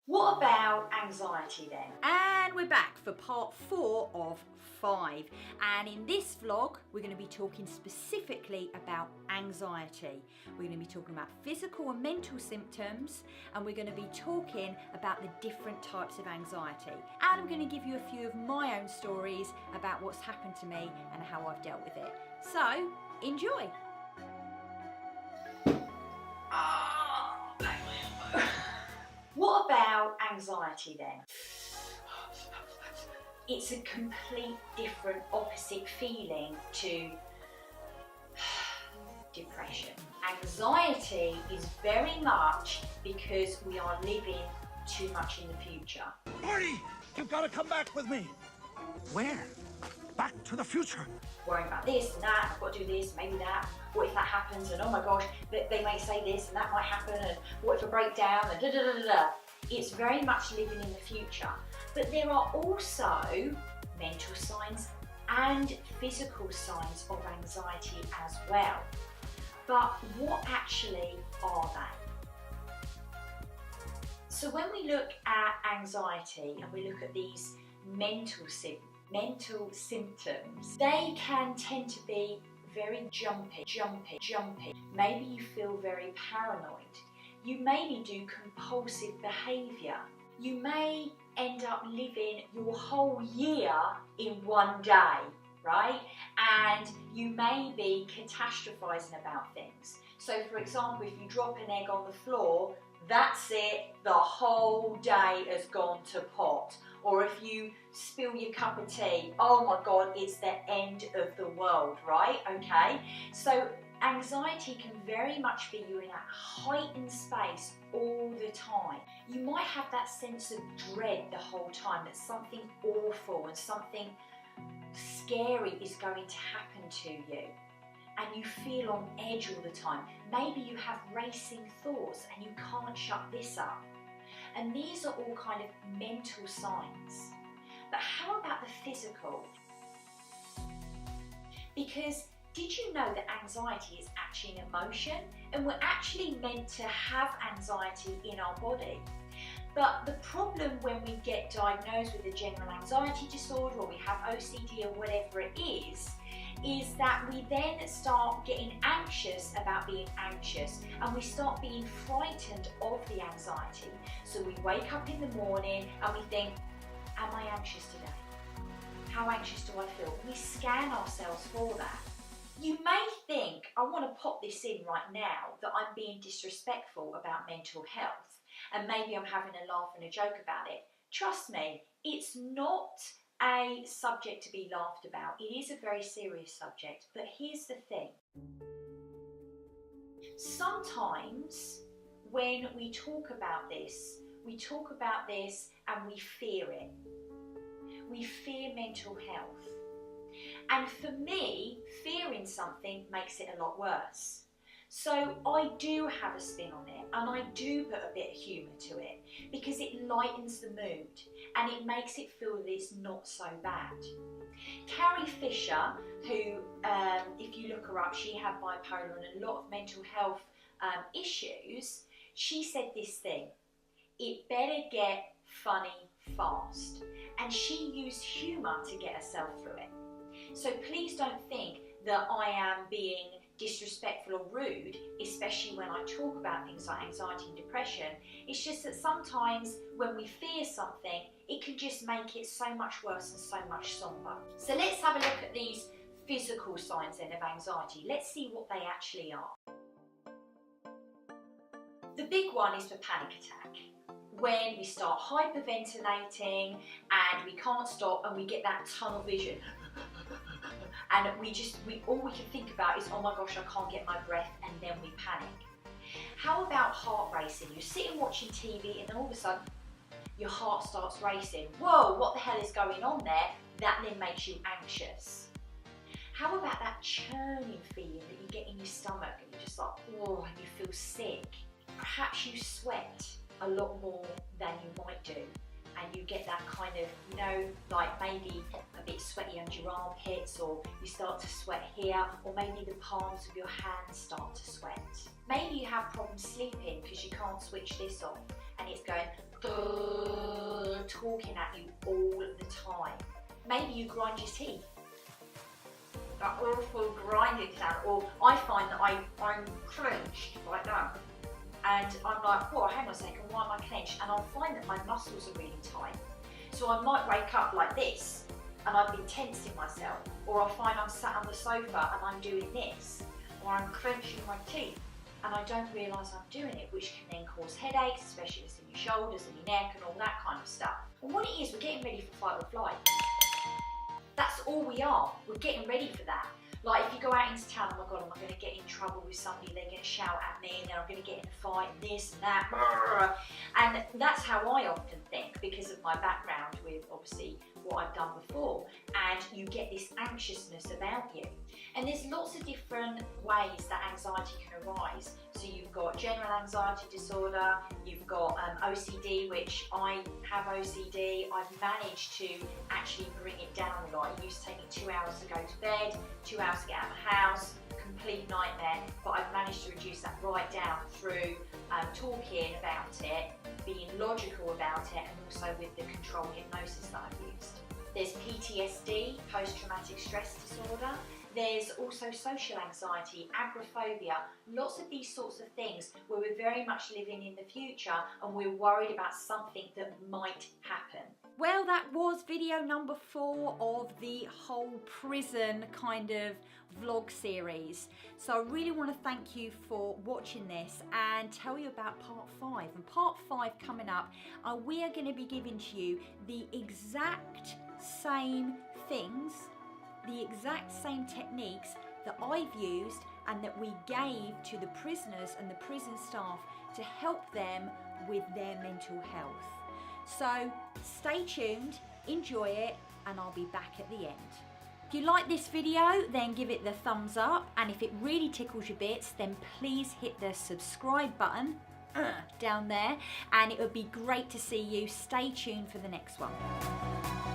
What about anxiety then? And we're back for part 4 of 5. And in this vlog, we're going to be talking specifically about anxiety. We're going to be talking about physical and mental symptoms, and we're going to be talking about the different types of anxiety. And I'm going to give you a few of my own stories about what's happened to me and how I've dealt with it. So, enjoy. What about anxiety then? It's a complete different opposite feeling to depression. Anxiety is very much because we are living too much in the future. Marty, you've got to come back with me. Where? Back to the future. Worrying about this and that, I've got to do this, maybe that, what if that happens, and oh my gosh, they may say this and that might happen, and what if I break down, and da da da da da. It's very much living in the future. But there are also mental signs and physical signs of anxiety as well. But what actually are they? So when we look at anxiety and we look at these mental symptoms, they can tend to be very jumpy. Maybe you feel very paranoid. You maybe do compulsive behaviour. You may end up living your whole year in one day, right? And you may be catastrophizing about things. So for example, if you drop an egg on the floor, that's it, the whole day has gone to pot. Or if you spill your cup of tea, oh my God, it's the end of the world, right? Okay, so anxiety can very much be you in a heightened space all the time. You might have that sense of dread the whole time, that something awful and something scary is going to happen to you. And you feel on edge all the time. Maybe you have racing thoughts and you can't shut this up. And these are all kind of mental signs. But how about the physical? Because did you know that anxiety is actually an emotion? And we're actually meant to have anxiety in our body. But the problem when we get diagnosed with a general anxiety disorder, or we have OCD or whatever it is that we then start getting anxious about being anxious, and we start being frightened of the anxiety. So we wake up in the morning and we think, am I anxious today? How anxious do I feel? We scan ourselves for that. You may think, I want to pop this in right now, that I'm being disrespectful about mental health, and maybe I'm having a laugh and a joke about it. Trust me, it's not a subject to be laughed about. It is a very serious subject, but here's the thing. Sometimes when we talk about this and we fear it. We fear mental health. And for me, fearing something makes it a lot worse. So I do have a spin on it, and I do put a bit of humour to it, because it lightens the mood and it makes it feel that it's not so bad. Carrie Fisher, who, if you look her up, she had bipolar and a lot of mental health issues, she said this thing: it better get funny fast. And she used humour to get herself through it. So please don't think that I am being disrespectful or rude, especially when I talk about things like anxiety and depression. It's just that sometimes when we fear something, it can just make it so much worse and so much somber. So let's have a look at these physical signs then of anxiety. Let's see what they actually are. The big one is the panic attack. When we start hyperventilating and we can't stop and we get that tunnel vision. And all we can think about is, oh my gosh, I can't get my breath, and then we panic. How about heart racing? You're sitting watching TV and then all of a sudden your heart starts racing. Whoa, what the hell is going on there? That then makes you anxious. How about that churning feeling that you get in your stomach and you're just like, oh, and you feel sick? Perhaps you sweat a lot more than you might do. And you get that kind of, you know, like maybe a bit sweaty under your armpits, or you start to sweat here, or maybe the palms of your hands start to sweat. Maybe you have problems sleeping because you can't switch this off and it's going talking at you all the time. Maybe you grind your teeth. That awful grinding sound, or I find that I'm clenched like that. And I'm like, whoa, hang on a second, why am I clenched? And I'll find that my muscles are really tight. So I might wake up like this, and I've been tensing myself. Or I'll find I'm sat on the sofa and I'm doing this. Or I'm clenching my teeth, and I don't realise I'm doing it, which can then cause headaches, especially if it's in your shoulders and your neck and all that kind of stuff. And what it is, we're getting ready for fight or flight. That's all we are. We're getting ready for that. Like if you go out into town, oh my God, am I going to get in trouble with somebody? They're going to shout at me, and then I'm going to get in a fight, and this and that. And that's how I often think, because of my background with obviously what I've done before. And you get this anxiousness about you. And there's lots of different ways that anxiety can arise. So you've got general anxiety disorder, you've got OCD, which I have OCD. I've managed to actually bring it down a lot. It used to take me 2 hours to go to bed, 2 hours to get out of the house, complete nightmare. But I've managed to reduce that right down through talking about it, being logical about it, and also with the control hypnosis that I've used. There's PTSD, post-traumatic stress disorder. There's also social anxiety, agoraphobia, lots of these sorts of things where we're very much living in the future and we're worried about something that might happen. Well, that was video number 4 of the whole prison kind of vlog series. So I really want to thank you for watching this and tell you about part 5. And part 5 coming up, we are going to be giving to you the exact same things, the exact same techniques that I've used and that we gave to the prisoners and the prison staff to help them with their mental health. So stay tuned, enjoy it, and I'll be back at the end. If you like this video, then give it the thumbs up, and if it really tickles your bits, then please hit the subscribe button down there, and it would be great to see you. Stay tuned for the next one.